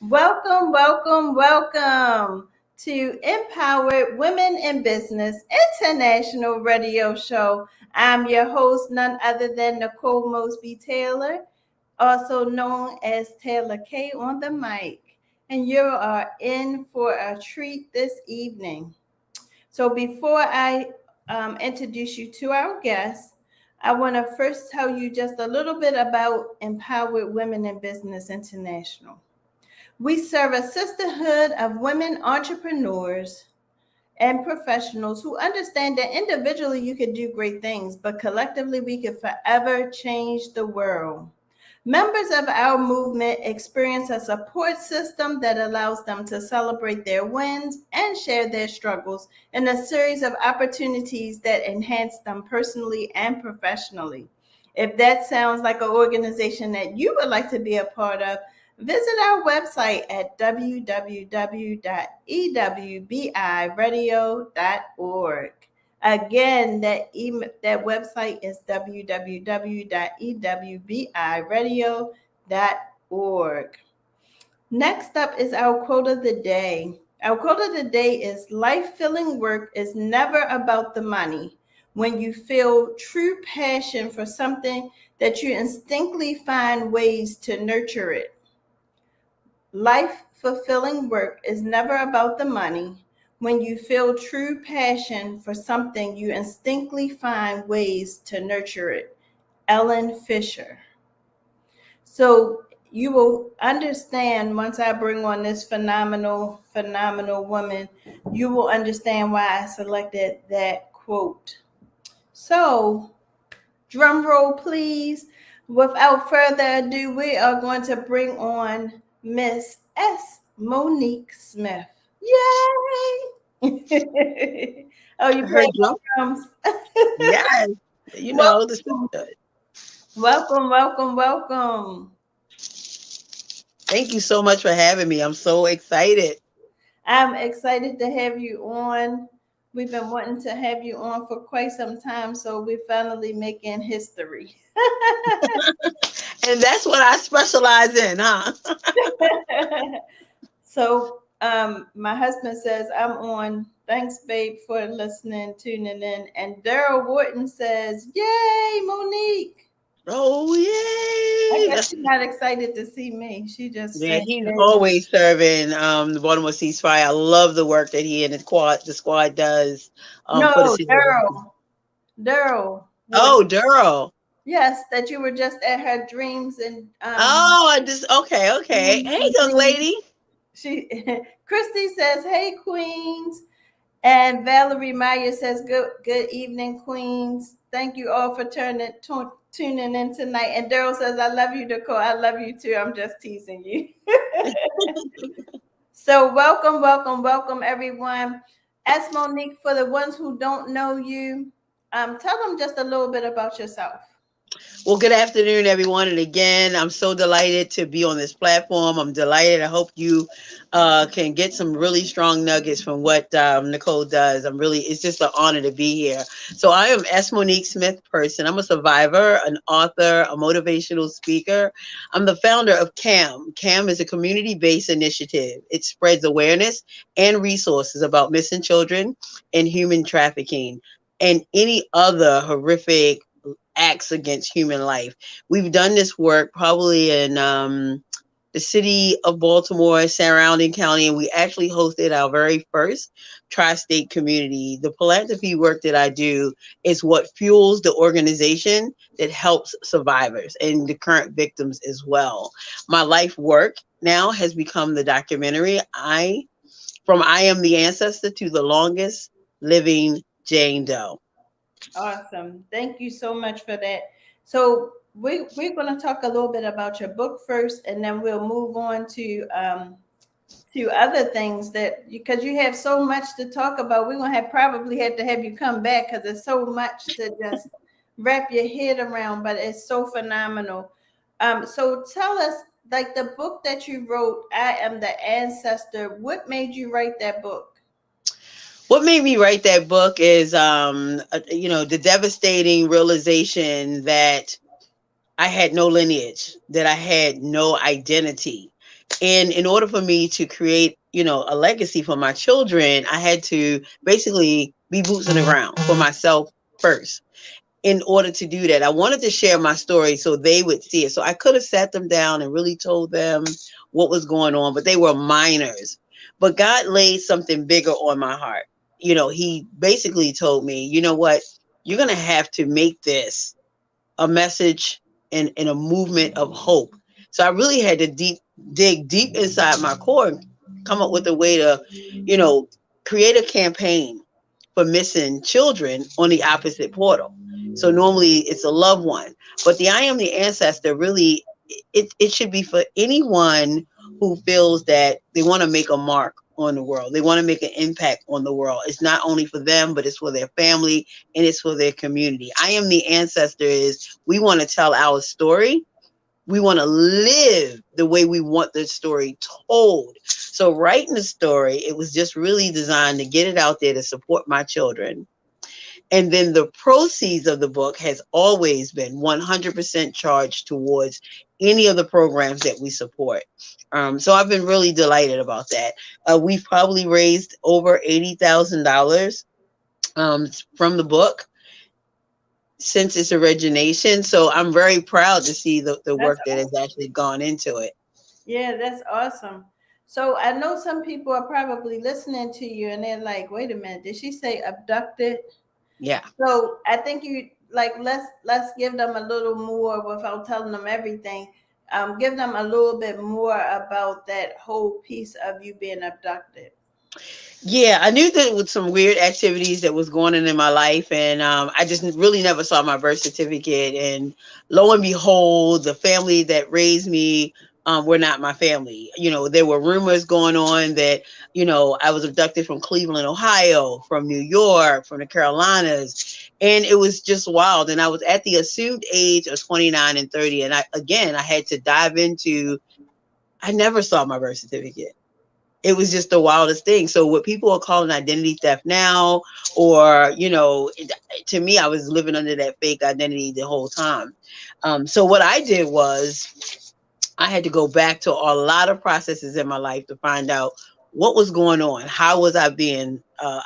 Welcome, welcome, welcome to Empowered Women in Business International Radio Show. I'm your host, none other than Nicole Mosby Taylor, also known as Taylor K on the mic. And you are in for a treat this evening. So before I introduce you to our guests, I want to first tell you just a little bit about Empowered Women in Business International. We serve a sisterhood of women entrepreneurs and professionals who understand that individually you can do great things, but collectively we can forever change the world. Members of our movement experience a support system that allows them to celebrate their wins and share their struggles in a series of opportunities that enhance them personally and professionally. If that sounds like an organization that you would like to be a part of, visit our website at www.ewbiradio.org. Again, that website is www.ewbiradio.org. Next up is our quote of the day. Our quote of the day is, life-filling work is never about the money. When you feel true passion for something, that you instinctively find ways to nurture it. Life-fulfilling work is never about the money. When you feel true passion for something, you instinctively find ways to nurture it. Ellen Fisher. So you will understand once I bring on this phenomenal woman, you will understand why I selected that quote. So, drum roll, please. Without further ado, we are going to bring on Miss S. Monique Smith. Yay! Oh, you Her playing drum. drums? Yes. This is good. Welcome, welcome, welcome. Thank you so much for having me. I'm so excited. I'm excited to have you on. We've been wanting to have you on for quite some time, so we're finally making history. And that's what I specialize in, huh? So, my husband says I'm on. Thanks, babe, for listening, tuning in. And Daryl Wharton says, "Yay, Monique!" Oh, I yay. guess she's not excited to see me. She just Yeah, saying, he's "Yay." always serving the Baltimore ceasefire. I love the work that he and the squad does for the No, city. Daryl Wharton. Oh, Daryl. Yes, that you were just at her dreams and Oh, I just okay. Hey, young lady. she Christy says, "Hey, Queens." And Valerie Meyer says, good evening, Queens. Thank you all for tuning in tonight. And Daryl says, I love you, Nicole. I love you too. I'm just teasing you. So welcome, welcome, welcome, everyone. Ask Monique, for the ones who don't know you, tell them just a little bit about yourself. Well, good afternoon, everyone. And again, I'm so delighted to be on this platform. I'm delighted. I hope you can get some really strong nuggets from what Nicole does. It's just an honor to be here. So I am S. Monique Smith Person. I'm a survivor, an author, a motivational speaker. I'm the founder of CAM. CAM is a community-based initiative. It spreads awareness and resources about missing children and human trafficking and any other horrific acts against human life. We've done this work probably in the city of Baltimore, surrounding county, and we actually hosted our very first tri-state community. The philanthropy work that I do is what fuels the organization that helps survivors and the current victims as well. My life work now has become the documentary I Am the Ancestor to the Longest Living Jane Doe. Awesome. Thank you so much for that. So we're going to talk a little bit about your book first, and then we'll move on to other things that because you have so much to talk about. We're going to have probably had to have you come back because there's so much to just wrap your head around, but it's so phenomenal. So tell us, like the book that you wrote, I Am the Ancestor, what made you write that book? What made me write that book is, the devastating realization that I had no lineage, that I had no identity. And in order for me to create, a legacy for my children, I had to basically be boots on the ground for myself first. In order to do that, I wanted to share my story so they would see it. So I could have sat them down and really told them what was going on, but they were minors. But God laid something bigger on my heart. He basically told me, you know what? You're going to have to make this a message and a movement of hope. So I really had to dig deep inside my core and come up with a way to, create a campaign for missing children on the opposite portal. So normally it's a loved one, but the I am the ancestor really, it should be for anyone who feels that they want to make a mark on the world. They want to make an impact on the world. It's not only for them, but it's for their family and it's for their community. I am the ancestor is we want to tell our story. We want to live the way we want the story told. So writing the story, it was just really designed to get it out there to support my children. And then the proceeds of the book has always been 100% charged towards any of the programs that we support. So I've been really delighted about that. We've probably raised over $80,000 from the book since its origination. So I'm very proud to see the That's work that has actually gone into it. Yeah, that's awesome. So I know some people are probably listening to you and they're like, wait a minute, did she say abducted? Yeah. So I think you like let's give them a little more without telling them everything. Give them a little bit more about that whole piece of you being abducted. Yeah, I knew that with some weird activities that was going on in my life, and I just really never saw my birth certificate. And lo and behold, the family that raised me were not my family. There were rumors going on that I was abducted from Cleveland, Ohio, from New York, from the Carolinas, and it was just wild. And I was at the assumed age of 29 and 30, and I had to dive into. I never saw my birth certificate. It was just the wildest thing. So what people are calling identity theft now, or to me, I was living under that fake identity the whole time. So what I did was I had to go back to a lot of processes in my life to find out what was going on, how was I being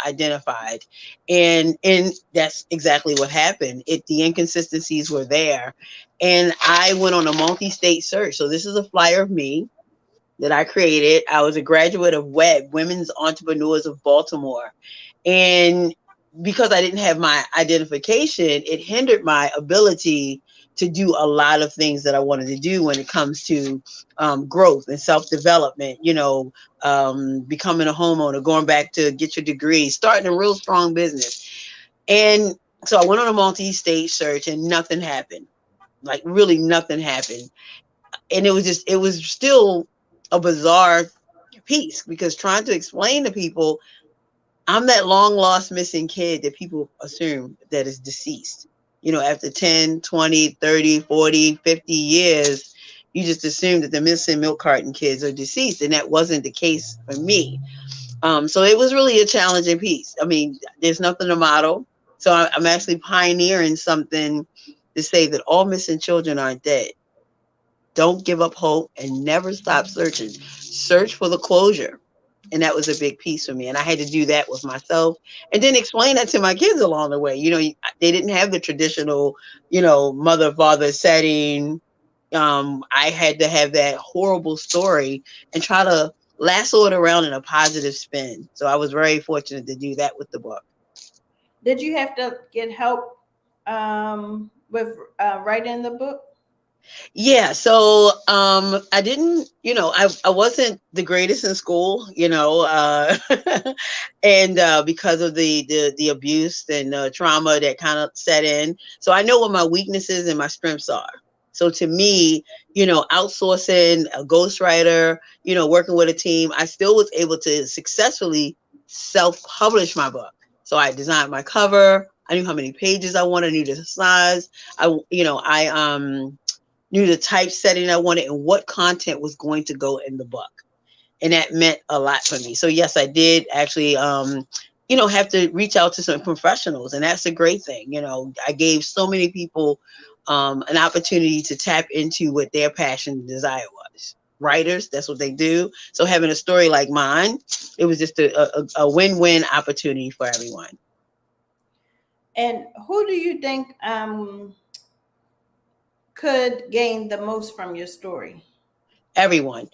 identified, and that's exactly what happened. The inconsistencies were there, and I went on a multi-state search. So this is a flyer of me that I created. I was a graduate of WEB, Women's Entrepreneurs of Baltimore. And because I didn't have my identification, it hindered my ability to do a lot of things that I wanted to do when it comes to growth and self-development, becoming a homeowner, going back to get your degree, starting a real strong business. And so I went on a multi-stage search and nothing happened. Like really nothing happened. And it was still a bizarre piece because trying to explain to people I'm that long lost missing kid that people assume that is deceased. After 10, 20, 30, 40, 50 years, you just assume that the missing milk carton kids are deceased. And that wasn't the case for me. So it was really a challenging piece. I mean, there's nothing to model. So I'm actually pioneering something to say that all missing children aren't dead. Don't give up hope and never stop searching. Search for the closure. And that was a big piece for me. And I had to do that with myself and then explain that to my kids along the way. They didn't have the traditional, mother, father setting. I had to have that horrible story and try to lasso it around in a positive spin. So I was very fortunate to do that with the book. Did you have to get help with writing the book? Yeah, so I didn't, I wasn't the greatest in school, and because of the abuse and trauma that kind of set in. So I know what my weaknesses and my strengths are. So to me, outsourcing a ghostwriter, working with a team, I still was able to successfully self-publish my book. So I designed my cover. I knew how many pages I wanted. I knew the size. I knew the typesetting I wanted and what content was going to go in the book. And that meant a lot for me. So yes, I did actually, have to reach out to some professionals, and that's a great thing. I gave so many people an opportunity to tap into what their passion and desire was. writers. That's what they do. So having a story like mine, it was just a win-win opportunity for everyone. And who do you think could gain the most from your story? Everyone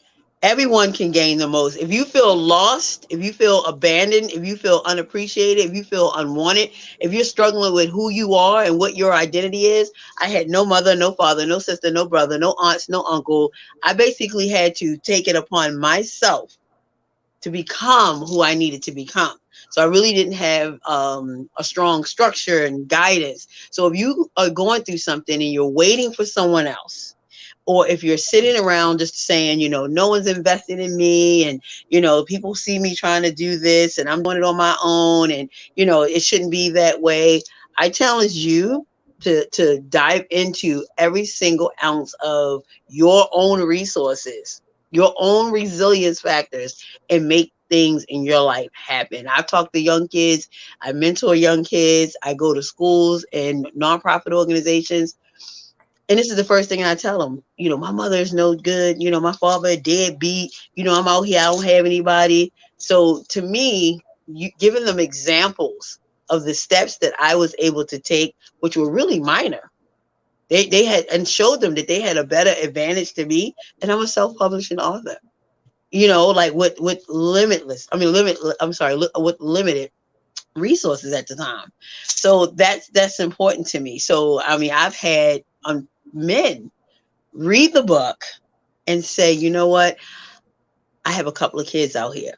can gain the most. If you feel lost, if you feel abandoned, if you feel unappreciated, if you feel unwanted, if you're struggling with who you are and what your identity is. I had no mother, no father, no sister, no brother, no aunts, no uncle. I basically had to take it upon myself to become who I needed to become. So I really didn't have a strong structure and guidance. So if you are going through something and you're waiting for someone else, or if you're sitting around just saying, no one's invested in me, and people see me trying to do this and I'm doing it on my own, and it shouldn't be that way. I challenge you to dive into every single ounce of your own resources, your own resilience factors, and make things in your life happen. I've talked to young kids, I mentor young kids, I go to schools and nonprofit organizations. And this is the first thing I tell them. My mother is no good. My father deadbeat. I'm out here. I don't have anybody. So to me, you giving them examples of the steps that I was able to take, which were really minor. They had, and showed them that they had a better advantage to me, and I'm a self-publishing author. Like with limitless. I mean, limit. I'm sorry, with limited resources at the time. So that's important to me. So I mean, I've had men read the book and say, you know what, I have a couple of kids out here,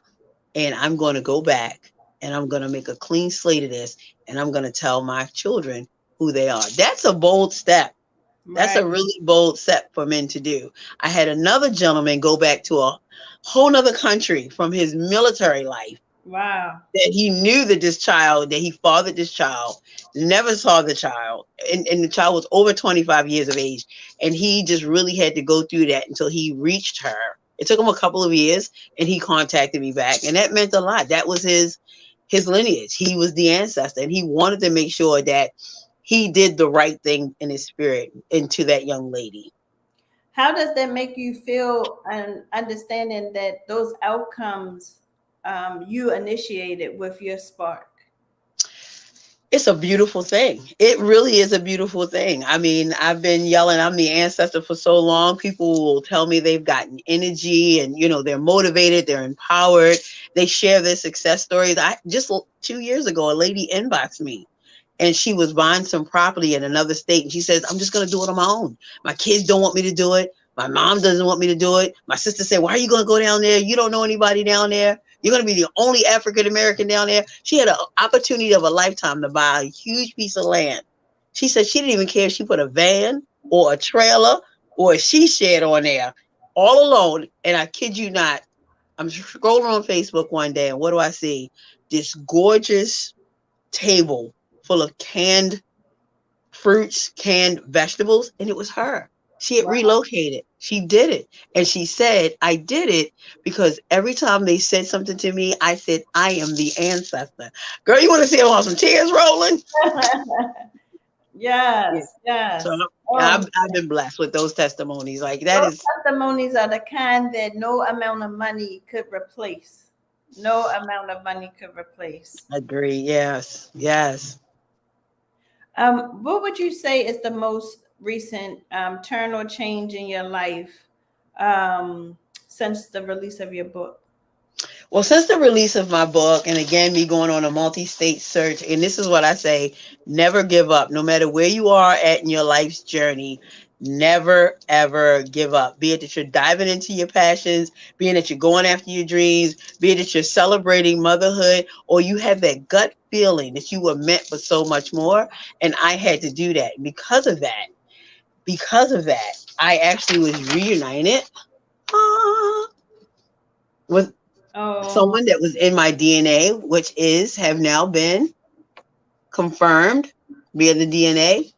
and I'm going to go back and I'm going to make a clean slate of this, and I'm going to tell my children who they are. That's a bold step. That's Right. a really bold step for men to do. I had another gentleman go back to a whole nother country from his military life, Wow. that he knew that that he fathered this child, never saw the child. And the child was over 25 years of age. And he just really had to go through that until he reached her. It took him a couple of years, and he contacted me back. And that meant a lot. That was his lineage. He was the ancestor, and he wanted to make sure that he did the right thing in his spirit into that young lady. How does that make you feel, and understanding that those outcomes you initiated with your spark? It's a beautiful thing. It really is a beautiful thing. I mean, I've been yelling, I'm the ancestor for so long. People will tell me they've gotten energy, and, they're motivated, they're empowered. They share their success stories. I just 2 years ago, a lady inboxed me, and she was buying some property in another state. And she says, I'm just going to do it on my own. My kids don't want me to do it. My mom doesn't want me to do it. My sister said, why are you going to go down there? You don't know anybody down there. You're going to be the only African American down there. She had an opportunity of a lifetime to buy a huge piece of land. She said she didn't even care if she put a van or a trailer or a she shed on there, all alone. And I kid you not, I'm scrolling on Facebook one day, and what do I see? This gorgeous table full of canned fruits, canned vegetables, and it was her. She had Wow. relocated. She did it. And she said, I did it because every time they said something to me, I said, I am the ancestor. Girl, you want to see some tears rolling? Yeah. Yes, So yes. I've been blessed with those testimonies. Like that Those is testimonies are the kind that no amount of money could replace. No amount of money could replace. agree. Yes. Yes. What would you say is the most recent turn or change in your life since the release of your book? Well, since the release of my book, and again, me going on a multi-state search, and this is what I say, never give up. No matter where you are at in your life's journey, never, ever give up. Be it that you're diving into your passions, be it that you're going after your dreams, be it that you're celebrating motherhood, or you have that gut feeling that you were meant for so much more. And I had to do that. Because of that, I actually was reunited with Oh, someone that was in my DNA, which have now been confirmed via the DNA,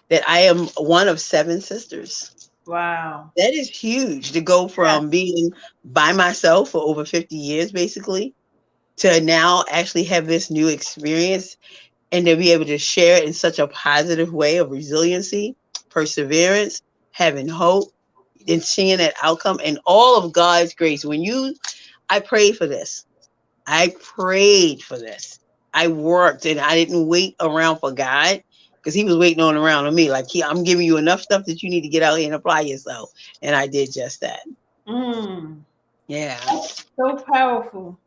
that I am one of 7 sisters. wow. That is huge, to go Yeah. from being by myself for over 50 years, basically, to now actually have this new experience, and to be able to share it in such a positive way of resiliency, perseverance, having hope. and seeing that outcome and all of God's grace. I prayed for this. I prayed for this. I worked and I didn't wait around for God because he was waiting on around on me. Like, I'm giving you enough stuff that you need to get out here and apply yourself. And I did just that. Mm, Yeah. so powerful.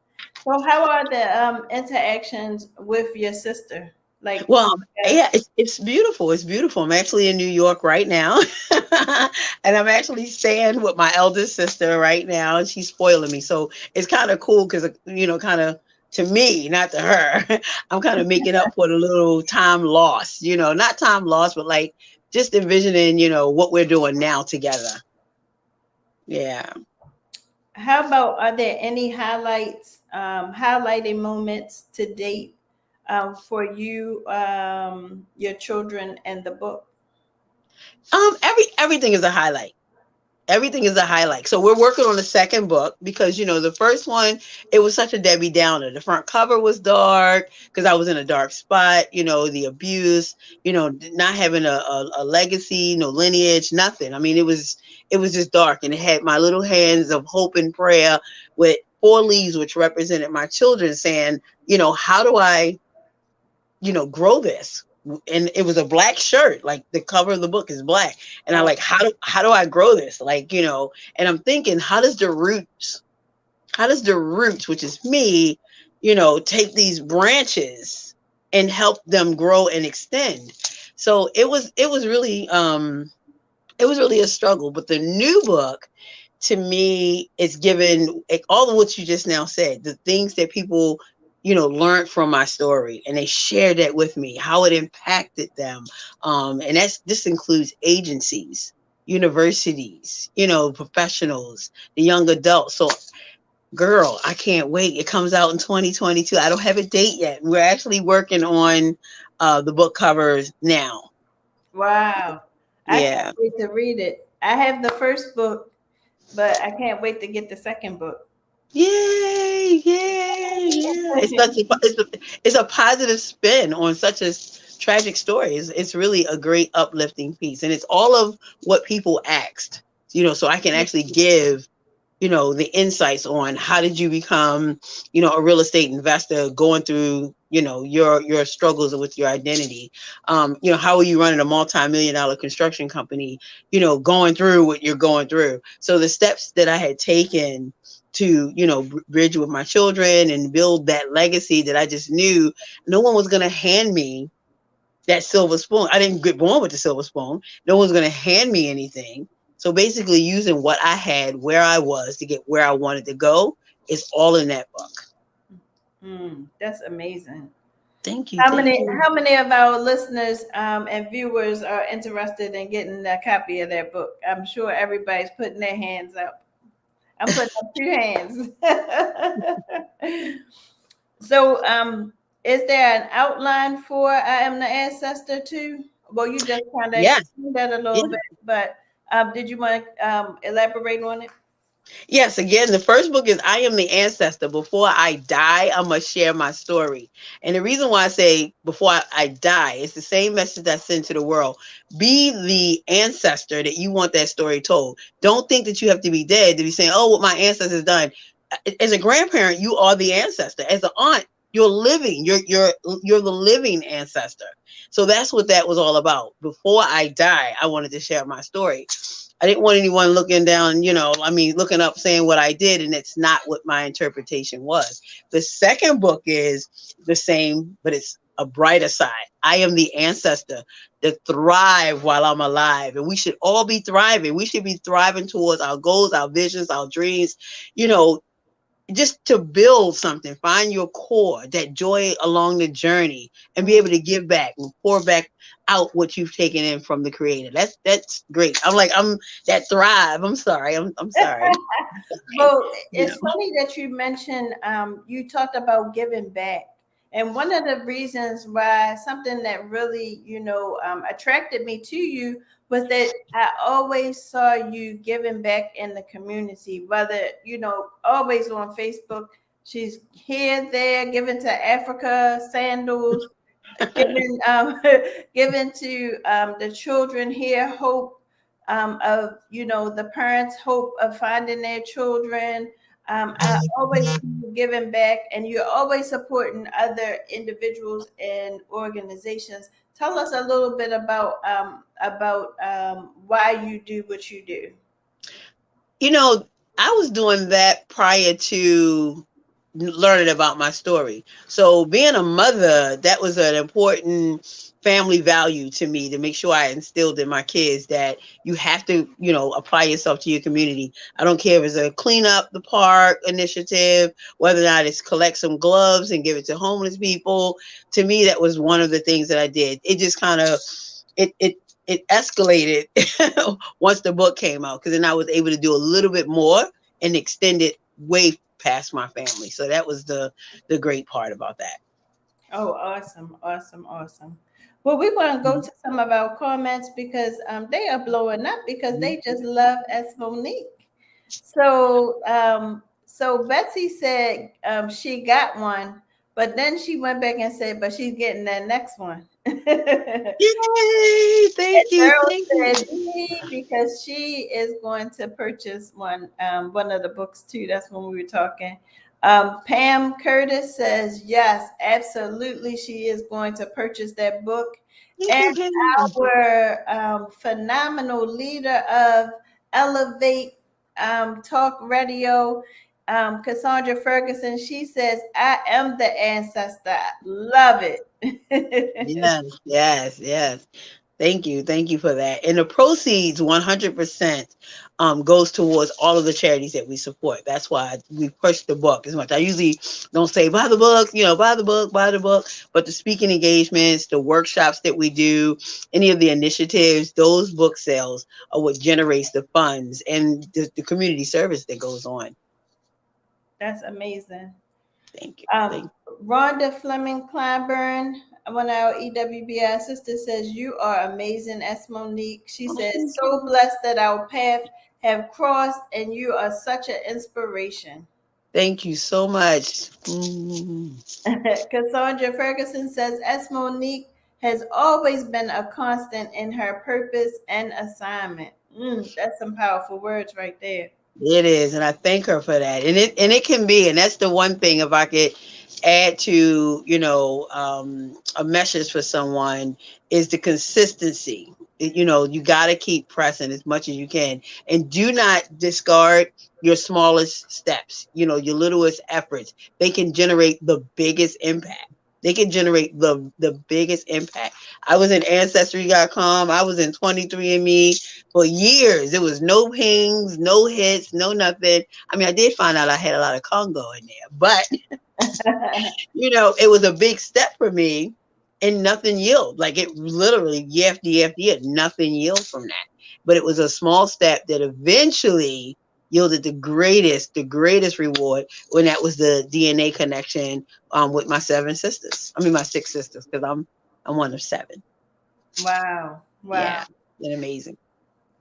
So how are the interactions with your sister? Like, Well, yes. yeah, it's beautiful. It's beautiful. I'm actually in New York right now. And I'm actually staying with my eldest sister right now. And she's spoiling me. So it's kind of cool because, kind of to me, not to her, I'm kind of making up for the little time lost, not time lost, but like just envisioning, what we're doing now together. Yeah. How about, are there any highlights, highlighting moments to date, for you, your children, and the book? Everything is a highlight. Everything is a highlight. So we're working on the second book because the first one, it was such a Debbie Downer. The front cover was dark because I was in a dark spot. The abuse. Not having a legacy, no lineage, nothing. I mean, it was just dark, and it had my little hands of hope and prayer with 4 leaves, which represented my children, saying, how do I grow this? And it was a black shirt, like the cover of the book is black. And I Oh, like, how do I grow this? Like, and I'm thinking, how does the roots, which is me, take these branches and help them grow and extend? So it was really a struggle. But the new book, to me, it's given all of what you just now said, the things that people learned from my story, and they shared that with me, how it impacted them. And this includes agencies, universities, professionals, the young adults. So, girl, I can't wait. It comes out in 2022. I don't have a date yet. We're actually working on the book covers now. wow. I can't Yeah. wait to read it. I have the first book, but I can't wait to get the second book. Yay! Yay! Yeah. It's a positive spin on such a tragic story. It's really a great uplifting piece, and it's all of what people asked. So I can actually give the insights on how did you become a real estate investor, going through your struggles with your identity. How are you running a multi-million-dollar construction company, going through what you're going through. So the steps that I had taken to bridge with my children and build that legacy, that I just knew no one was going to hand me that silver spoon. I didn't get born with the silver spoon. No one's going to hand me anything. So basically, using what I had, where I was, to get where I wanted to go, is all in that book. That's amazing. Thank you. How Thank many you. how many of our listeners, and viewers are interested in getting a copy of that book? I'm sure everybody's putting their hands up. I'm putting up 2 hands. So, is there an outline for I Am the Ancestor too? Well, you just kind of Yes. explained that a little Yeah. bit, but did you want to elaborate on it? Yes, again, the first book is I Am the Ancestor. Before I die, I must share my story. And the reason why I say before I die, it's the same message I send to the world. Be the ancestor that you want that story told. Don't think that you have to be dead to be saying, oh, what my ancestors done. As a grandparent, you are the ancestor. As an aunt, you're living. You're the living ancestor. So that's what that was all about. Before I die, I wanted to share my story. I didn't want anyone looking down, looking up saying what I did, and it's not what my interpretation was. The second book is the same, but it's a brighter side. I am the ancestor that thrive while I'm alive, and we should all be thriving. We should be thriving towards our goals, our visions, our dreams, you know, just to build something, find your core, that joy along the journey, and be able to give back and pour back out what you've taken in from the creator. That's great. I'm that thrive. I'm sorry. I'm sorry. Sorry. Well, You it's know. funny that you mentioned, you talked about giving back. And one of the reasons why, something that really, attracted me to you, was that I always saw you giving back in the community, whether, always on Facebook. She's here, there, giving to Africa, sandals, giving, giving to the children here, hope. of, you know, the parents' hope of finding their children. I always see you giving back, and you're always supporting other individuals and organizations. Tell us a little bit about why you do what you do. You know, I was doing that prior to learning about my story. So being a mother, that was an important family value to me, to make sure I instilled in my kids that you have to, you know, apply yourself to your community. I don't care if it's a clean up the park initiative, whether or not it's collect some gloves and give it to homeless people. To me, that was one of the things that I did. It just kind of it it it escalated once the book came out, because then I was able to do a little bit more and extend it way past my family. So that was the great part about that. Oh, awesome, awesome, awesome. Well, we want to go to some of our comments because they are blowing up because they just love S Monique. So Betsy said she got one, but then she went back and said, but she's getting that next one. Yay! Thank you, Cheryl thank said you. me because she is going to purchase one of the books too. That's when we were talking. Pam Curtis says yes, absolutely. She is going to purchase that book. Thank And you, Pam. our phenomenal leader of Elevate Talk Radio, Cassandra Ferguson, she says, I am the ancestor. Love it. Yes, yes, yes. Thank you for that. And the proceeds, 100%, goes towards all of the charities that we support. That's why we push the book as much. I usually don't say buy the book, you know, buy the book, buy the book. But the speaking engagements, the workshops that we do, any of the initiatives, those book sales are what generates the funds and the community service that goes on. That's amazing. Thank you. Um, Thank Rhonda Fleming Clyburn, one of our EWBI sisters, says, you are amazing, S. Monique. She you. Oh, says, thank so you. blessed that our path have crossed, and you are such an inspiration. Thank you so much. Mm. Cassandra Ferguson says, S. Monique has always been a constant in her purpose and assignment. That's some powerful words right there. It is, and I thank her for that. And it can be, and that's the one thing. If I could add to, a message for someone, is the consistency. You got to keep pressing as much as you can, and do not discard your smallest steps. Your littlest efforts. They can generate the biggest impact. They can generate the biggest impact. I was in Ancestry.com. I was in 23andMe for years. There was no pings, no hits, no nothing. I mean, I did find out I had a lot of Congo in there, but it was a big step for me, and nothing yielded. Like, it literally, year after year after year, nothing yielded from that. But it was a small step that eventually yielded the greatest reward, when that was the DNA connection with my seven sisters. I mean, my six sisters, because I'm one of seven. Wow. Wow. Yeah, and amazing.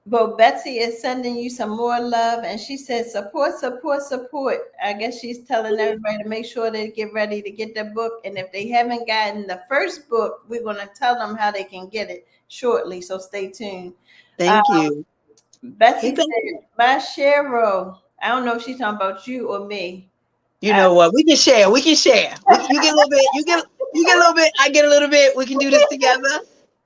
Well, Betsy is sending you some more love, and she says, support, support, support. I guess she's telling everybody to make sure they get ready to get the book. And if they haven't gotten the first book, we're going to tell them how they can get it shortly. So stay tuned. Uh, Thank you. Betsy Hey, thank you. said, my Cheryl. I don't know if she's talking about you or me. You know what? We can share. We can share. You get a little bit. You get a little bit. I get a little bit. We can do this together.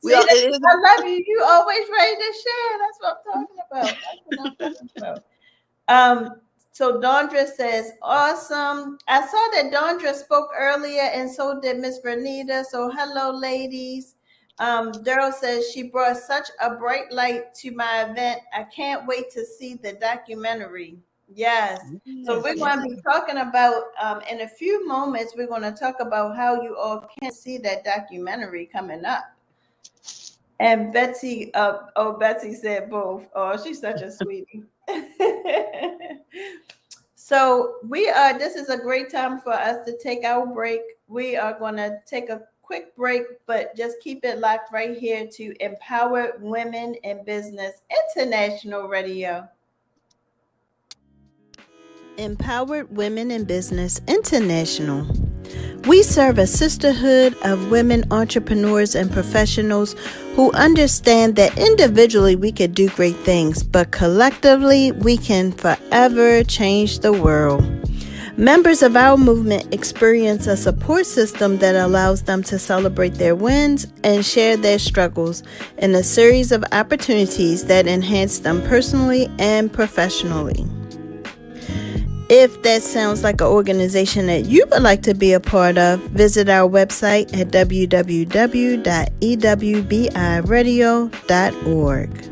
We See, all. It is. I love you. You always ready to share. That's what I'm talking about. That's what I'm talking about. So Dondra says, awesome. I saw that Dondra spoke earlier, and so did Miss Vernita. So hello, ladies. Daryl says she brought such a bright light to my event. I can't wait to see the documentary. Yes. So Yes. we're Yes. going to be talking about in a few moments. We're going to talk about how you all can see that documentary coming up. And Betsy, Betsy said both. Oh, she's such a sweetie. So this is a great time for us to take our break. We are going to take a quick break, but just keep it locked right here to Empower Women in Business International Radio. Empowered Women in Business International, We serve a sisterhood of women entrepreneurs and professionals who understand that individually we could do great things, but collectively we can forever change the world. Members of our movement experience a support system that allows them to celebrate their wins and share their struggles in a series of opportunities that enhance them personally and professionally. If that sounds like an organization that you would like to be a part of, visit our website at www.ewbiradio.org.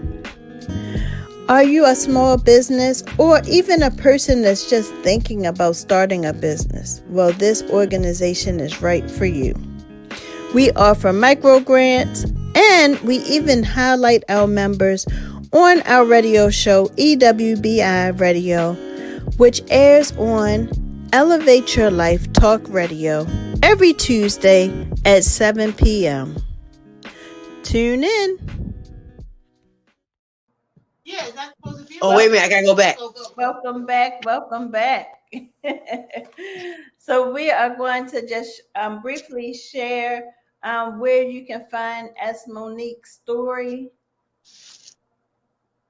Are you a small business or even a person that's just thinking about starting a business? Well, this organization is right for you. We offer micro grants and we even highlight our members on our radio show, EWBI Radio, which airs on Elevate Your Life Talk Radio every Tuesday at 7 p.m. Tune in. Yeah, is that supposed to be? Oh, wait a minute, I gotta go back. Welcome back. Welcome back. So we are going to just briefly share where you can find S. Monique's story.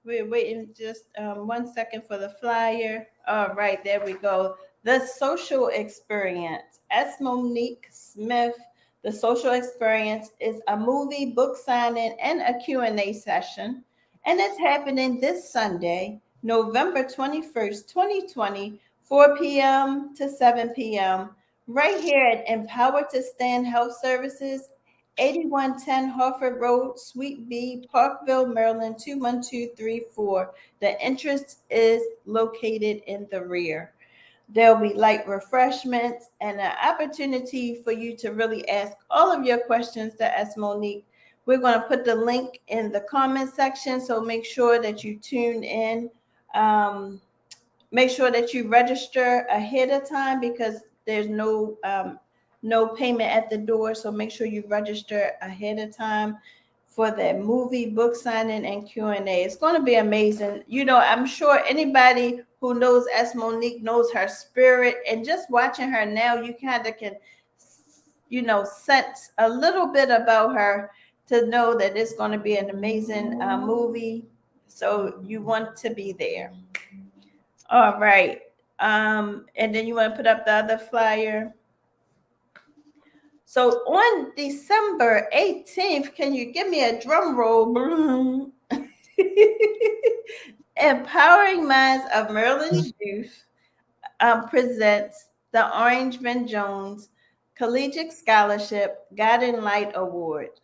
We're waiting just 1 second for the flyer. All right, there we go. The Social Experience. S. Monique Smith. The Social Experience is a movie, book signing, and a Q&A session. And it's happening this Sunday, November 21st, 2020, 4 p.m. to 7 p.m. right here at Empowered to Stand Health Services, 8110 Harford Road, Suite B, Parkville, Maryland, 21234. The entrance is located in the rear. There'll be light refreshments and an opportunity for you to really ask all of your questions to S. Monique. We're going to put the link in the comment section, so make sure that you tune in. Make sure that you register ahead of time because there's no payment at the door. So make sure you register ahead of time for that movie, book signing, and Q&A. It's going to be amazing. You know, I'm sure anybody who knows S. Monique knows her spirit, and just watching her now, you kind of can, you know, sense a little bit about her to know that it's going to be an amazing movie. So you want to be there. All right. And then you want to put up the other flyer. So on December 18th, can you give me a drum roll? Empowering Minds of Maryland's Youth presents the Orangeman Jones Collegiate Scholarship Guiding Light Award.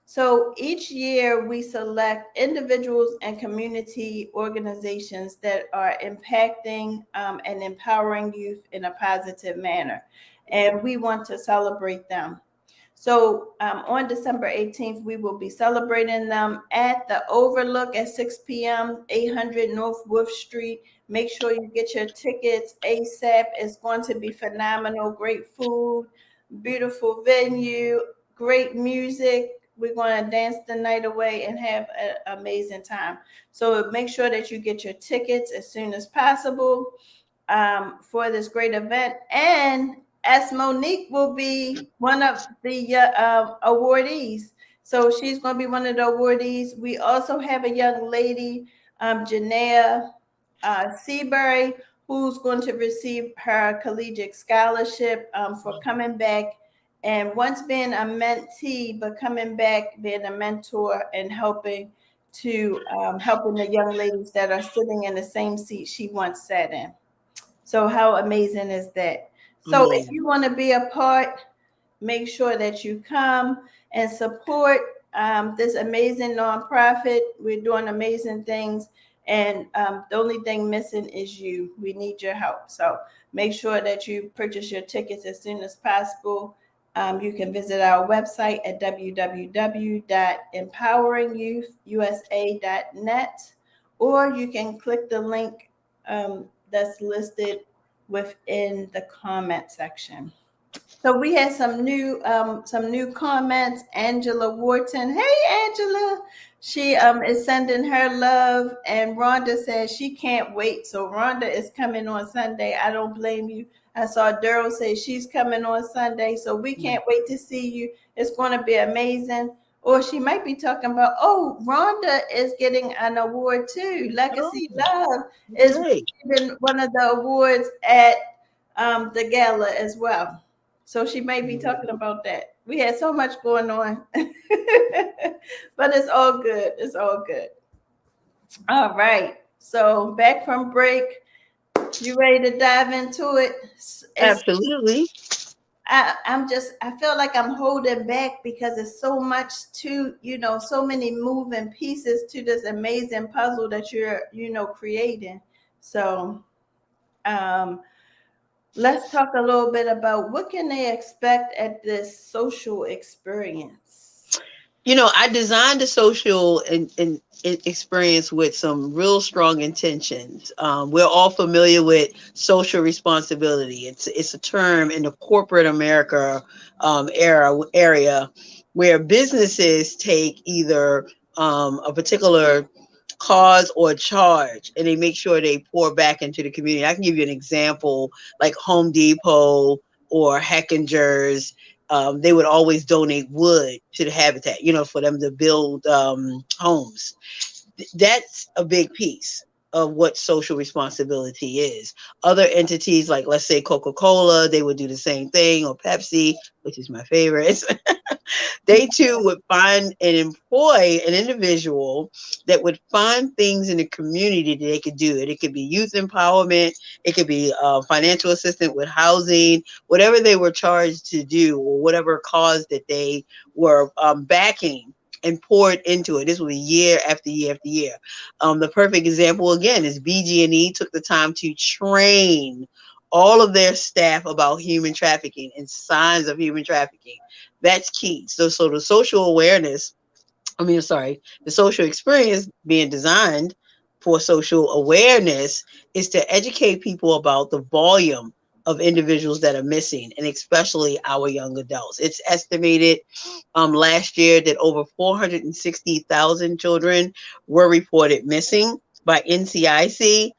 So each year we select individuals and community organizations that are impacting and empowering youth in a positive manner. And we want to celebrate them. So on December 18th, we will be celebrating them at the Overlook at 6 p.m., 800 North Wolf Street. Make sure you get your tickets ASAP. It's going to be phenomenal. Great food, beautiful venue, great music. We're going to dance the night away and have an amazing time. So make sure that you get your tickets as soon as possible for this great event. And S. Monique will be one of the awardees. So she's going to be one of the awardees. We also have a young lady, Janaea Seabury, who's going to receive her collegiate scholarship for coming back and once being a mentee, but coming back, being a mentor and helping the young ladies that are sitting in the same seat she once sat in. So how amazing is that? So Amazing. if you want to be a part, make sure that you come and support this amazing nonprofit. We're doing amazing things. And the only thing missing is you. We need your help. So make sure that you purchase your tickets as soon as possible. You can visit our website at www.empoweringyouth.usa.net, or you can click the link that's listed within the comment section. So we had some new comments. Angela Wharton, hey Angela, She is sending her love, and Rhonda says she can't wait. So Rhonda is coming on Sunday. I don't blame you. I saw Daryl say she's coming on Sunday, so we can't wait to see you. It's going to be amazing. Or she might be talking about, oh, Rhonda is getting an award too. Oh, Legacy Love is great. receiving one of the awards at the gala as well. So she may be talking about that. We had so much going on, but it's all good. It's all good. All right. So back from break, you ready to dive into it? It's Absolutely. I feel like I'm holding back because it's so much to, so many moving pieces to this amazing puzzle that you're, creating. So um let's talk a little bit about what can they expect at this social experience. I designed a social experience with some real strong intentions. We're all familiar with social responsibility. It's a term in the corporate America area where businesses take either a particular cause or charge and they make sure they pour back into the community. I can give you an example like Home Depot or Heckinger's. They would always donate wood to the habitat, for them to build homes. That's a big piece of what social responsibility is. Other entities, like let's say Coca-Cola, they would do the same thing, or Pepsi, which is my favorite. They too would find and employ an individual that would find things in the community that they could do. It could be youth empowerment, it could be financial assistance with housing, whatever they were charged to do, or whatever cause that they were backing and poured into it. This was year after year after year. The perfect example again is BG&E took the time to train all of their staff about human trafficking and signs of human trafficking. That's key. So the social awareness, the social experience being designed for social awareness is to educate people about the volume of individuals that are missing, and especially our young adults. It's estimated last year that over 460,000 children were reported missing by NCIC.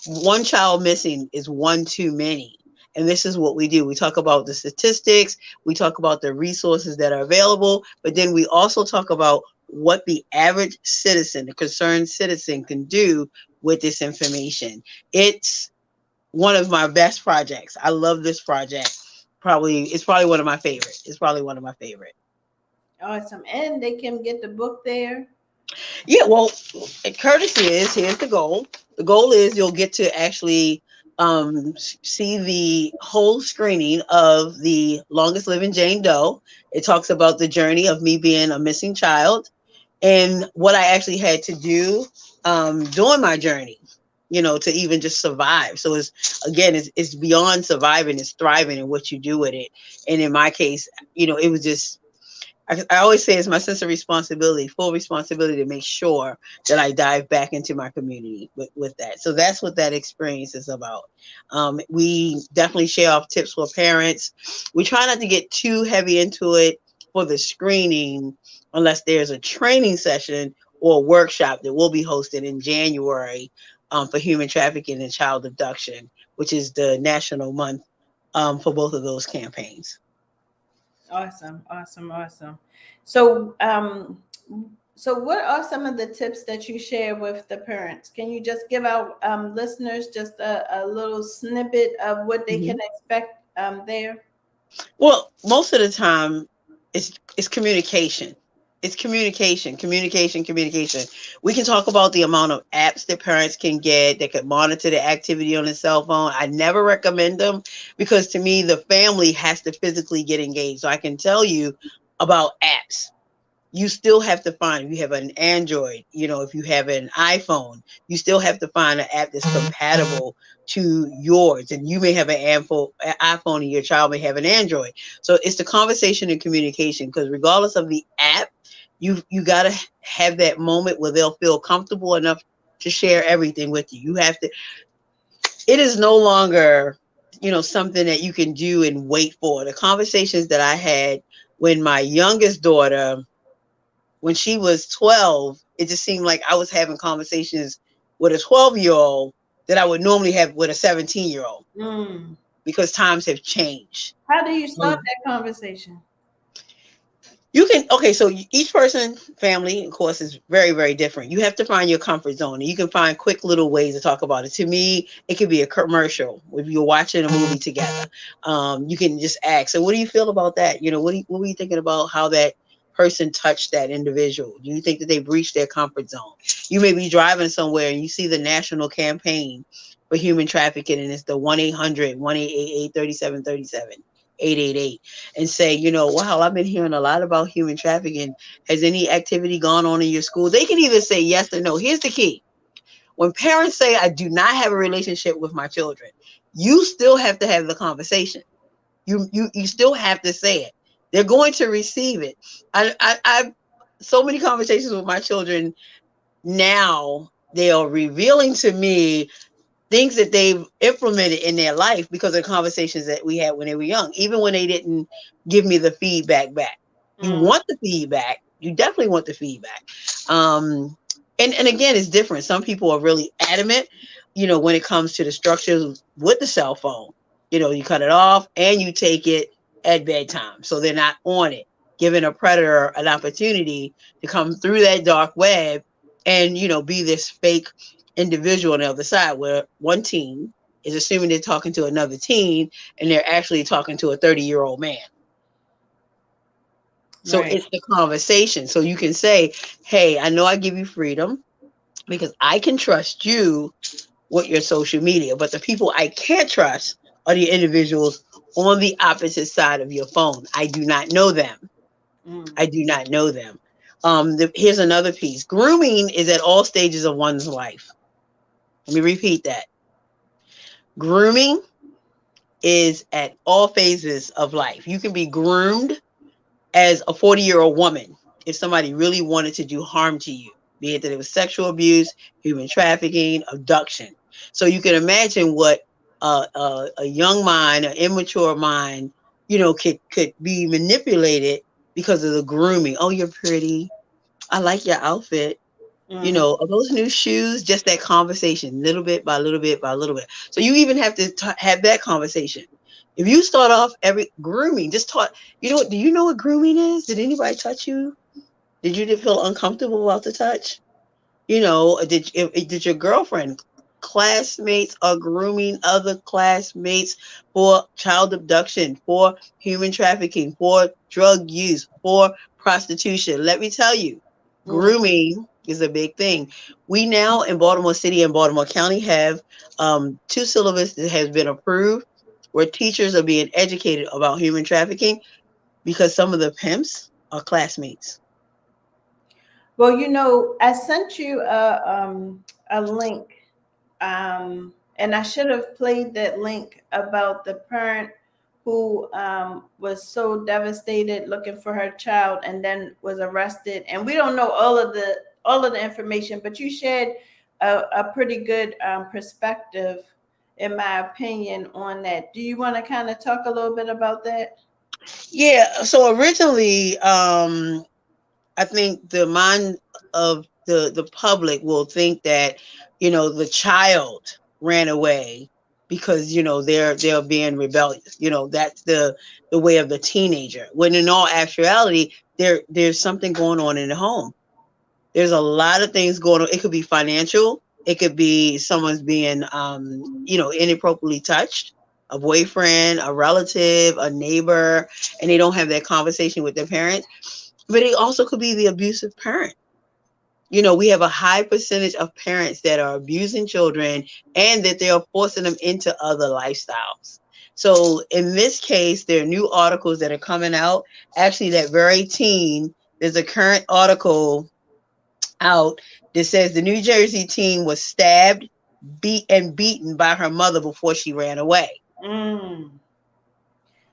One child missing is one too many. And this is what we do. We talk about the statistics, we talk about the resources that are available, but then we also talk about what the average citizen, the concerned citizen, can do with this information. It's one of my best projects. I love this project. It's probably one of my favorites. It's probably one of my favorite. Awesome. And they can get the book there. Yeah, well, courtesy is here's the goal. The goal is you'll get to actually see the whole screening of the longest living Jane Doe. It talks about the journey of me being a missing child and what I actually had to do during my journey, to even just survive. So it's beyond surviving, it's thriving in what you do with it. And in my case, it was just I always say it's my sense of responsibility, full responsibility to make sure that I dive back into my community with that. So that's what that experience is about. We definitely share off tips for parents. We try not to get too heavy into it for the screening unless there's a training session or a workshop that we'll be hosting in January for human trafficking and child abduction, which is the national month for both of those campaigns. Awesome, awesome, awesome. So, so what are some of the tips that you share with the parents? Can you just give our listeners just a little snippet of what they can expect there? Well, most of the time, it's communication. It's communication. We can talk about the amount of apps that parents can get that can monitor the activity on the cell phone. I never recommend them because to me, the family has to physically get engaged. So I can tell you about apps. You still have to find, if you have an Android, if you have an iPhone, you still have to find an app that's compatible to yours. And you may have an iPhone and your child may have an Android. So it's the conversation and communication, because regardless of the app, you got to have that moment where they'll feel comfortable enough to share everything with you. It is no longer, something that you can do and wait for. The conversations that I had when my youngest daughter when she was 12, it just seemed like I was having conversations with a 12-year-old that I would normally have with a 17-year-old Mm. because times have changed. How do you start that conversation? You can, okay, so each person, family, of course, is very, very different. You have to find your comfort zone. And you can find quick little ways to talk about it. To me, it could be a commercial. If you're watching a movie together, you can just ask, so what do you feel about that? You know, what were you thinking about how that person touched that individual? Do you think that they've reached their comfort zone? You may be driving somewhere and you see the national campaign for human trafficking, and it's the 1-800-1888-3737. 888 and say, you know, wow, I've been hearing a lot about human trafficking. Has any activity gone on in your school? They can either say yes or no. Here's the key. When parents say, I do not have a relationship with my children, you still have to have the conversation. You still have to say it. They're going to receive it. I've so many conversations with my children now. They are revealing to me things that they've implemented in their life because of the conversations that we had when they were young, even when they didn't give me the feedback back. You want the feedback. You definitely want the feedback. And again, it's different. Some people are really adamant, you know, when it comes to the structures with the cell phone. You know, you cut it off and you take it at bedtime. So they're not on it, giving a predator an opportunity to come through that dark web and, you know, be this fake individual on the other side, where one teen is assuming they're talking to another teen and they're actually talking to a 30-year-old man. So Right. it's the conversation. So you can say, hey, I know I give you freedom because I can trust you with your social media, but the people I can't trust are the individuals on the opposite side of your phone. I do not know them. I do not know them. Here's another piece. Grooming is at all stages of one's life. Let me repeat that. Grooming is at all phases of life. You can be groomed as a 40-year-old woman if somebody really wanted to do harm to you, be it that it was sexual abuse, human trafficking, abduction. So you can imagine what a young mind, an immature mind, you know, could be manipulated because of the grooming. Oh, you're pretty. I like your outfit. You know, are those new shoes? Just that conversation, little bit by little bit by little bit. So you even have to have that conversation. If you start off every grooming, just talk. You know what? Do you know what grooming is? Did anybody touch you? Did you feel uncomfortable about the touch? You know, did your girlfriend, classmates are grooming other classmates for child abduction, for human trafficking, for drug use, for prostitution? Let me tell you, grooming is a big thing. We now in Baltimore City and Baltimore County have two syllabus that has been approved where teachers are being educated about human trafficking because some of the pimps are classmates. Well, you know, I sent you a link, and I should have played that link about the parent who was so devastated looking for her child and then was arrested. And we don't know all of the information, but you shared a pretty good perspective, in my opinion, on that. Do you want to kind of talk a little bit about that? Yeah, so originally, I think the mind of the public will think that, you know, the child ran away because, you know, they're being rebellious. You know, that's the way of the teenager. When in all actuality, there's something going on in the home. There's a lot of things going on. It could be financial. It could be someone's being, you know, inappropriately touched, a boyfriend, a relative, a neighbor, and they don't have that conversation with their parents. But it also could be the abusive parent. You know, we have a high percentage of parents that are abusing children and that they are forcing them into other lifestyles. So in this case, there are new articles that are coming out. Actually, that very teen, there's a current article out that says the New Jersey teen was stabbed, beat, and beaten by her mother before she ran away. Mm.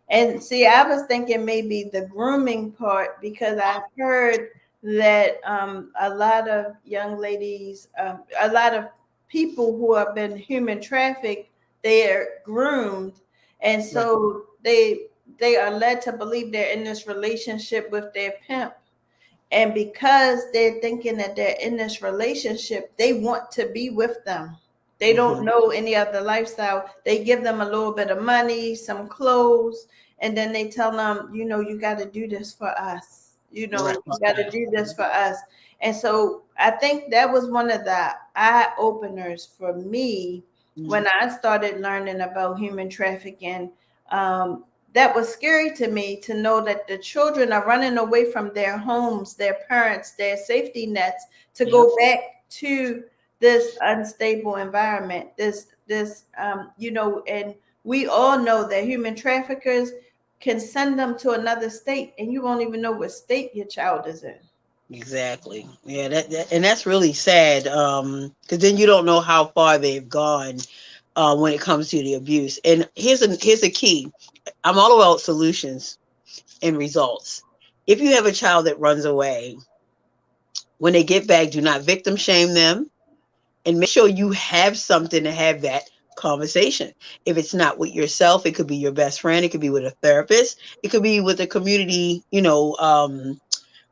And see, I was thinking maybe the grooming part, because I've heard that a lot of young ladies, a lot of people who have been human trafficked, they're groomed, and Right. so they are led to believe they're in this relationship with their pimp, And because they're thinking that they're in this relationship, they want to be with them. They don't know any other lifestyle. They give them a little bit of money, some clothes, and then they tell them, you got to do this for us. Right. You got to do this for us. And so I think that was one of the eye openers for me when I started learning about human trafficking. That was scary to me, to know that the children are running away from their homes, their parents, their safety nets, to go back to this unstable environment. And we all know that human traffickers can send them to another state, and you won't even know what state your child is in. Exactly. Yeah, and that's really sad. Because then you don't know how far they've gone when it comes to the abuse. And here's a key. I'm all about solutions and results. If you have a child that runs away, when they get back, do not victim shame them, and make sure you have something to have that conversation. If it's not with yourself, it could be your best friend, it could be with a therapist, it could be with a community,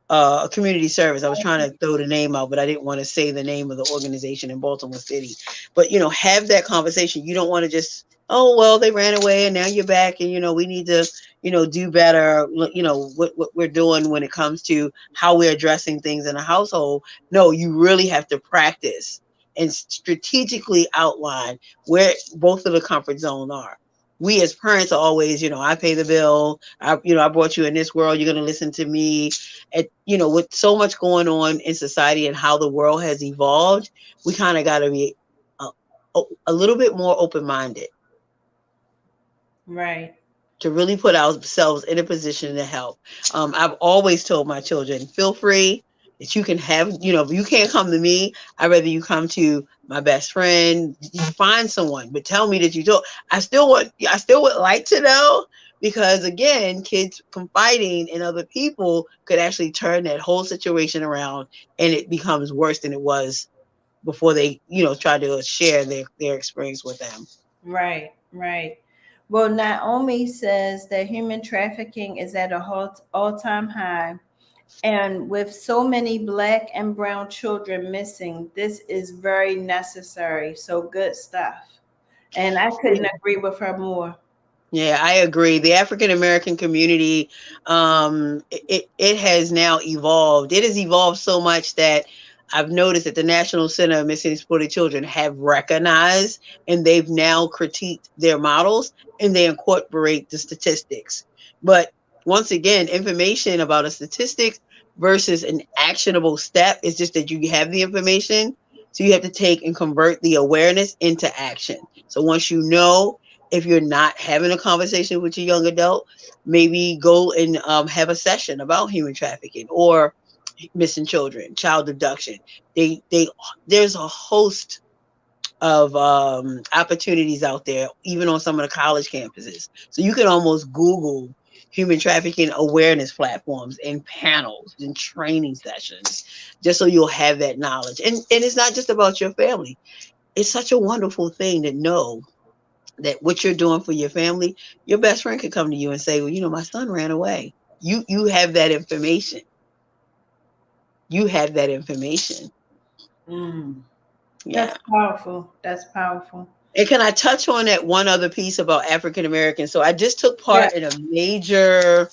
a community service. I was trying to throw the name out, but I didn't want to say the name of the organization in Baltimore City. But have that conversation. You don't want to just, oh well, they ran away and now you're back, and we need to do better. What we're doing when it comes to how we're addressing things in a household. No, you really have to practice and strategically outline where both of the comfort zone are. We as parents are always, I pay the bill. I brought you in this world. You're going to listen to me. And, with so much going on in society and how the world has evolved, we kind of got to be a little bit more open-minded. Right. To really put ourselves in a position to help. I've always told my children, feel free that you can have, if you can't come to me, I'd rather you come to my best friend. You find someone, but tell me that you don't. I still would like to know, because again, kids confiding in other people could actually turn that whole situation around, and it becomes worse than it was before they, try to share their experience with them. Right, right. Well, Naomi says that human trafficking is at a all-time high. And with so many Black and brown children missing, this is very necessary. So good stuff. And I couldn't agree with her more. Yeah, I agree. The African American community, it has now evolved. It has evolved so much that I've noticed that the National Center of Missing and Exploited Children have recognized, and they've now critiqued their models, and they incorporate the statistics. But once again, information about a statistic versus an actionable step is just that you have the information. So you have to take and convert the awareness into action. So once you know, if you're not having a conversation with your young adult, maybe go and have a session about human trafficking or missing children, child abduction. There's a host of opportunities out there, even on some of the college campuses. So you can almost Google human trafficking awareness platforms and panels and training sessions, just so you'll have that knowledge. And it's not just about your family. It's such a wonderful thing to know that what you're doing for your family, your best friend could come to you and say, well, my son ran away. You have that information. You have that information. Mm. Yeah. That's powerful. That's powerful. And can I touch on that one other piece about African Americans? So I just took Yeah. part in a major,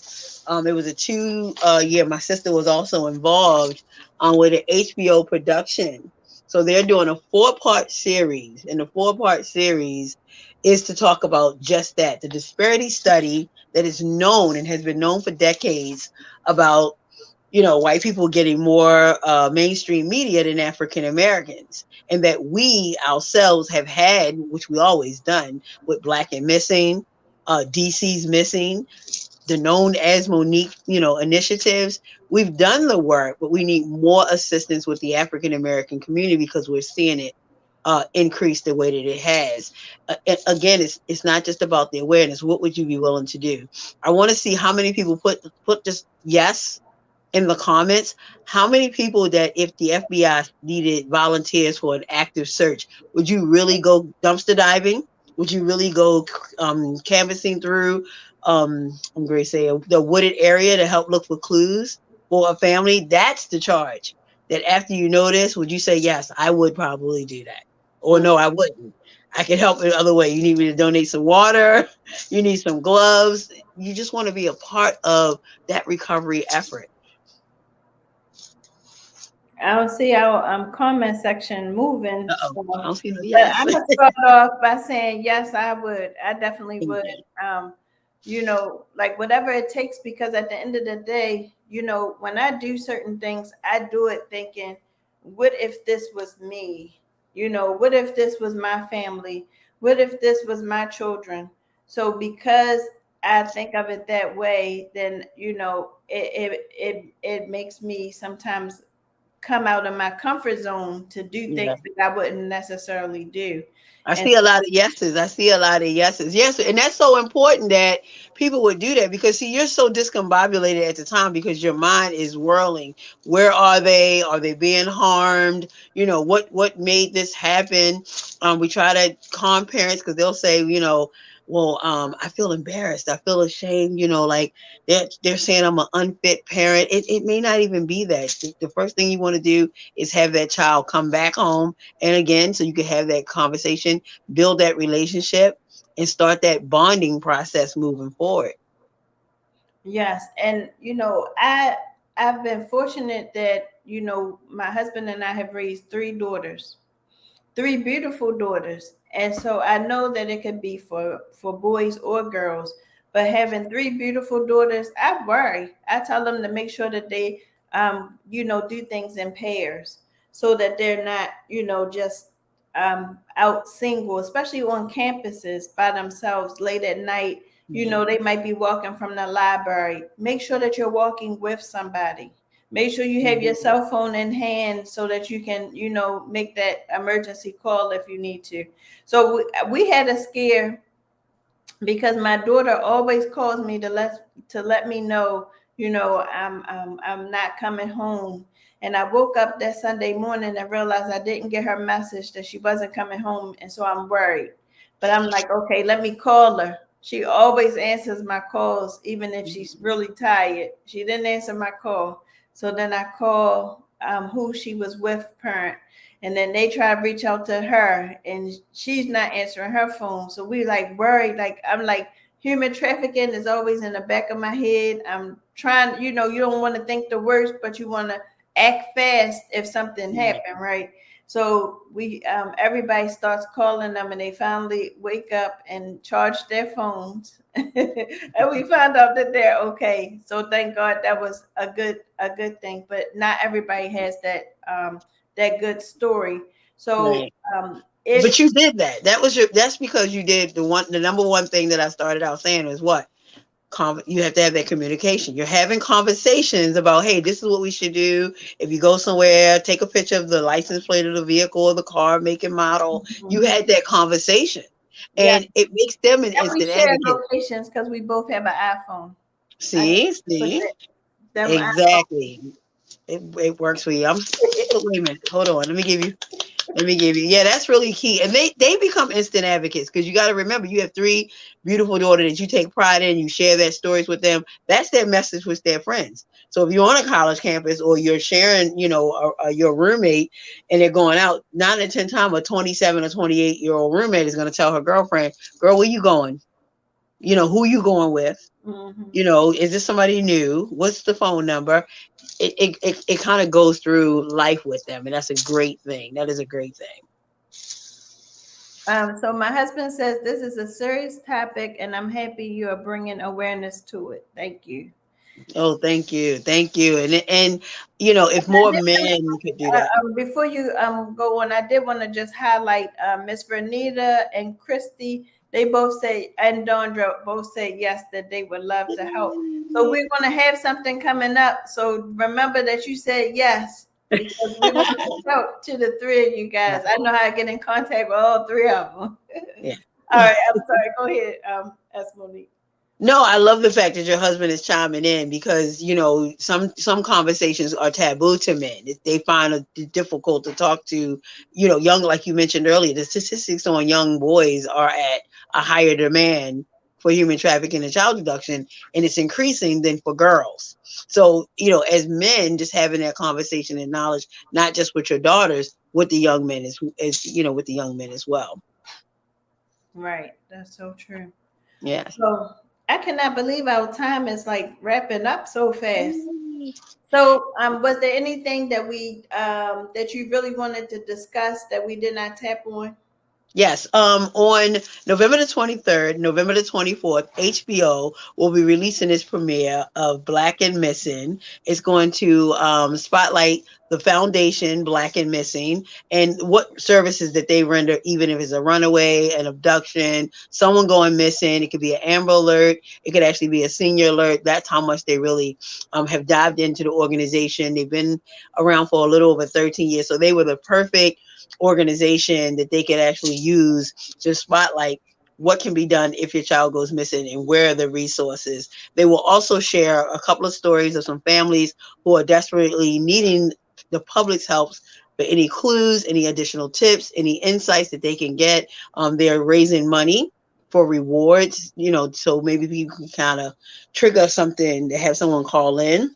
it was a 2 year, my sister was also involved with an HBO production. So they're doing a 4-part series, and the 4-part series is to talk about just that, the disparity study that is known and has been known for decades about white people getting more mainstream media than African Americans, and that we ourselves have had, which we always done with Black and Missing, DC's Missing, the known as Monique, initiatives. We've done the work, but we need more assistance with the African American community because we're seeing it increase the way that it has. Again, it's not just about the awareness. What would you be willing to do? I want to see how many people put just yes in the comments. How many people that if the FBI needed volunteers for an active search, would you really go dumpster diving? Would you really go canvassing through, I'm going to say, the wooded area to help look for clues? for a family, that's the charge. That after you know this, would you say, yes, I would probably do that? Or no, I wouldn't. I can help in other way. You need me to donate some water. You need some gloves. You just want to be a part of that recovery effort. I don't see our comment section moving. Uh-oh. So, I don't see no but yes. I'm gonna start off by saying yes, I would. I definitely would. Okay. Um, like whatever it takes, because at the end of the day, when I do certain things, I do it thinking, what if this was me? What if this was my family? What if this was my children? So because I think of it that way, then it makes me sometimes come out of my comfort zone to do Yeah. things that I wouldn't necessarily do. I And see a lot of yeses. I see a lot of yeses. Yes, and that's so important that people would do that because see, you're so discombobulated at the time because your mind is whirling. Where are they? Are they being harmed? What made this happen? We try to calm parents because they'll say, well, I feel embarrassed. I feel ashamed. Like they're saying I'm an unfit parent. It may not even be that. The first thing you want to do is have that child come back home and again, so you can have that conversation, build that relationship, and start that bonding process moving forward. yes, and I've been fortunate that my husband and I have raised three beautiful daughters, and so I know that it could be for boys or girls, but having three beautiful daughters, I worry. I tell them to make sure that they do things in pairs, so that they're not just out single, especially on campuses by themselves late at night. They might be walking from the library. Make sure that you're walking with somebody. Make sure you have your cell phone in hand so that you can, make that emergency call if you need to. So we had a scare because my daughter always calls me to let me know, I'm not coming home. And I woke up that Sunday morning and realized I didn't get her message that she wasn't coming home, and so I'm worried. But I'm like, okay, let me call her. She always answers my calls, even if she's really tired. She didn't answer my call, so then I call who she was with, parent, and then they try to reach out to her and she's not answering her phone. So we like worried, like I'm like, human trafficking is always in the back of my head. I'm trying, you don't want to think the worst, but you want to act fast if something happened, right? So we everybody starts calling them and they finally wake up and charge their phones. And we found out that they're okay. So thank God, that was a good thing. But not everybody has that good story. So Right. if But you did that. That's because you did the number one thing that I started out saying is what? You have to have that communication. You're having conversations about, hey, this is what we should do. If you go somewhere, take a picture of the license plate of the vehicle or the car, make and model. You had that conversation. yeah, And it makes them an and we instant share advocate. locations because we both have an iPhone. I See, put see, them exactly. It works for you. But wait a minute. Hold on. Let me give you. Yeah, that's really key. And they become instant advocates because you got to remember you have three beautiful daughters that you take pride in. You share their stories with them. That's their message with their friends. So if you're on a college campus or you're sharing, your roommate and they're going out, 9 to 10 times a 27 or 28-year-old roommate is going to tell her girlfriend, "Girl, where you going? Who you going with? Mhm. Is this somebody new? What's the phone number?" It kind of goes through life with them, and that's a great thing. That is a great thing. So my husband says this is a serious topic, and I'm happy you are bringing awareness to it. Thank you. Oh, thank you, thank you, and if more men could do that. Before you go on, I did want to just highlight Miss Vernita and Christy. They both say, and Dondra both say yes, that they would love to help. So we're going to have something coming up. So remember that you said yes, because we want to reach out to the three of you guys. I know how to get in contact with all three of them. Yeah. All right, I'm sorry. Go ahead, Monique. No, I love the fact that your husband is chiming in because some conversations are taboo to men. They find it difficult to talk to, young, like you mentioned earlier. The statistics on young boys are at a higher demand for human trafficking and child abduction, and it's increasing than for girls. So, as men, just having that conversation and knowledge, not just with your daughters, with the young men with the young men as well. Right. That's so true. Yes. So I cannot believe our time is like wrapping up so fast. So, was there anything that that you really wanted to discuss that we did not tap on? Yes. On November the 23rd, November the 24th, HBO will be releasing its premiere of Black and Missing. It's going to spotlight the foundation, Black and Missing, and what services that they render, even if it's a runaway, an abduction, someone going missing. It could be an Amber Alert. It could actually be a senior alert. That's how much they really have dived into the organization. They've been around for a little over 13 years. So they were the perfect organization that they could actually use to spotlight what can be done if your child goes missing and where are the resources. They will also share a couple of stories of some families who are desperately needing the public's help for any clues, any additional tips, any insights that they can get. They're raising money for rewards, so maybe people can kind of trigger something to have someone call in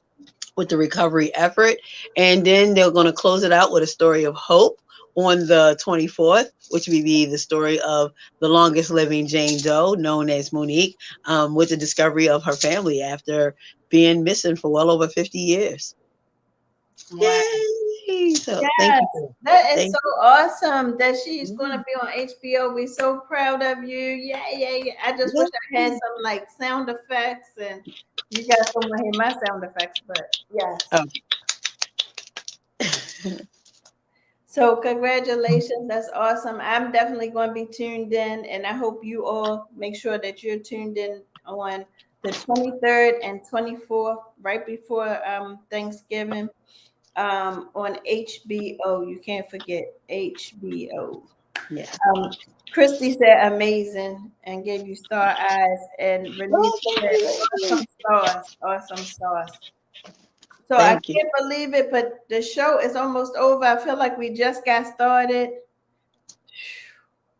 with the recovery effort. And then they're going to close it out with a story of hope on the 24th, which will be the story of the longest living Jane Doe, known as Monique, with the discovery of her family after being missing for well over 50 years. Wow. Yay! So thank Yes, you. that is Thank so awesome that she's going to you. be on HBO. We're so proud of you. Yeah, yeah, yeah. I just wish I had some like sound effects, and you guys don't want to hear my sound effects, but yes. Oh. So congratulations, that's awesome. I'm definitely going to be tuned in, and I hope you all make sure that you're tuned in on the 23rd and 24th, right before Thanksgiving, on HBO. You can't forget HBO. Yeah. Christy said amazing and gave you star eyes, and Renee Oh, thank said you. awesome stars, awesome stars. So I Thank you. can't believe it, but the show is almost over. I feel like we just got started.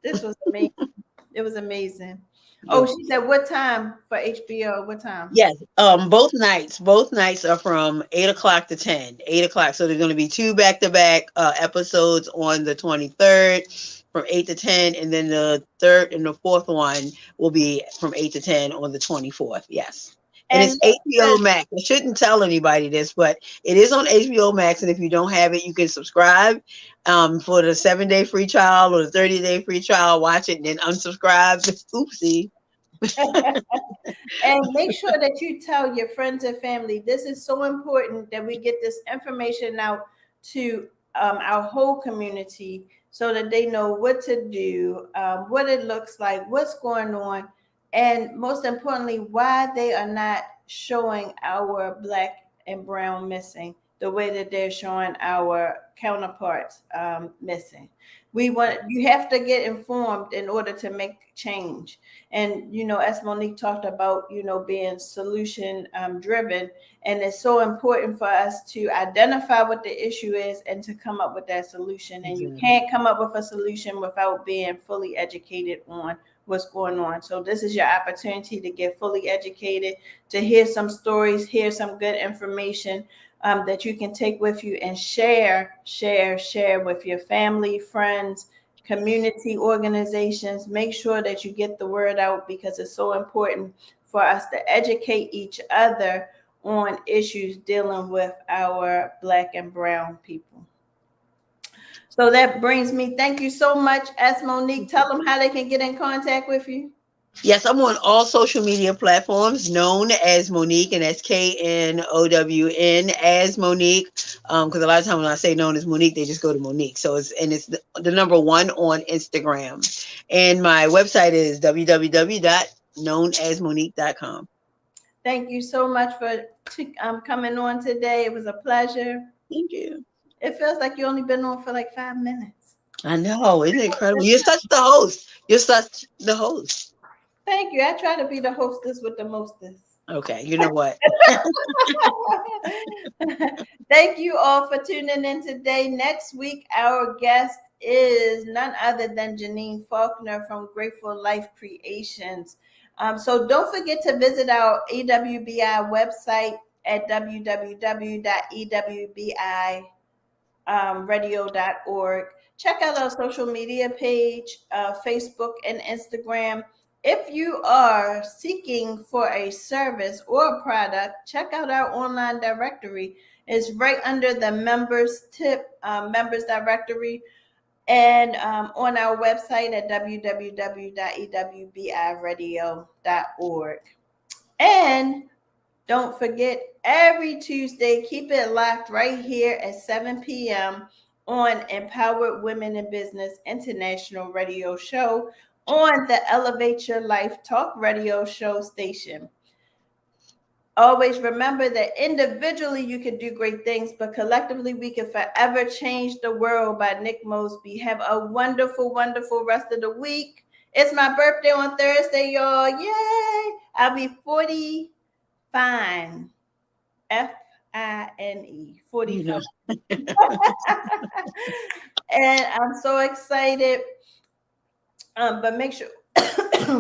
This was amazing. It was amazing. Oh, she said, what time for HBO? What time? Yes, both nights are from 8 o'clock to 10. 8 o'clock. So there's going to be two back-to-back episodes on the 23rd from 8 to 10, and then the third and the fourth one will be from 8 to 10 on the 24th. Yes. And And it's HBO Max. I shouldn't tell anybody this, but it is on HBO Max. And if you don't have it, you can subscribe for the 7-day free trial or the 30-day free trial. Watch it and then unsubscribe. Oopsie. and make sure that you tell your friends and family. This is so important that we get this information out to our whole community so that they know what to do, what it looks like, what's going on, and most importantly, why they are not showing our Black and brown missing the way that they're showing our counterparts missing. You have to get informed in order to make change. And as Monique talked about, being solution driven, and it's so important for us to identify what the issue is and to come up with that solution. And you can't come up with a solution without being fully educated on what's going on. So this is your opportunity to get fully educated, to hear some stories, hear some good information that you can take with you and share with your family, friends, community organizations. Make sure that you get the word out, because it's so important for us to educate each other on issues dealing with our Black and brown people. So that brings me, thank you so much, S. Monique. Tell them how they can get in contact with you. Yes, I'm on all social media platforms known as Monique, and that's KNOWN as Monique. Because a lot of times when I say known as Monique, they just go to Monique. So it's the number one on Instagram. And my website is www.knownasmonique.com. Thank you so much for coming on today. It was a pleasure. Thank you. It feels like you only been on for like 5 minutes. I know, isn't it incredible? You're such the host. You're such the host. Thank you. I try to be the hostess with the mostest. Okay, you know what? Thank you all for tuning in today. Next week, our guest is none other than Janine Faulkner from Grateful Life Creations. So don't forget to visit our EWBI website at www.ewbiradio.org. Check out our social media page, Facebook and Instagram. If you are seeking for a service or a product, check out our online directory. It's right under the members directory, and on our website at www.ewbiradio.org. And don't forget, every Tuesday, keep it locked right here at 7 p.m. on Empowered Women in Business International Radio Show on the Elevate Your Life Talk Radio Show station. Always remember that individually you can do great things, but collectively we can forever change the world. By Nick Mosby. Have a wonderful, wonderful rest of the week. It's my birthday on Thursday, y'all. Yay! I'll be 40 fine. Fine. 45. And I'm so excited. But make sure,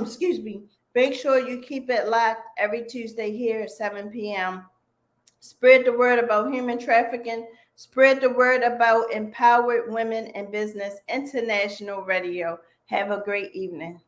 excuse me, make sure you keep it locked every Tuesday here at 7 p.m. Spread the word about human trafficking. Spread the word about Empowered Women in Business International Radio. Have a great evening.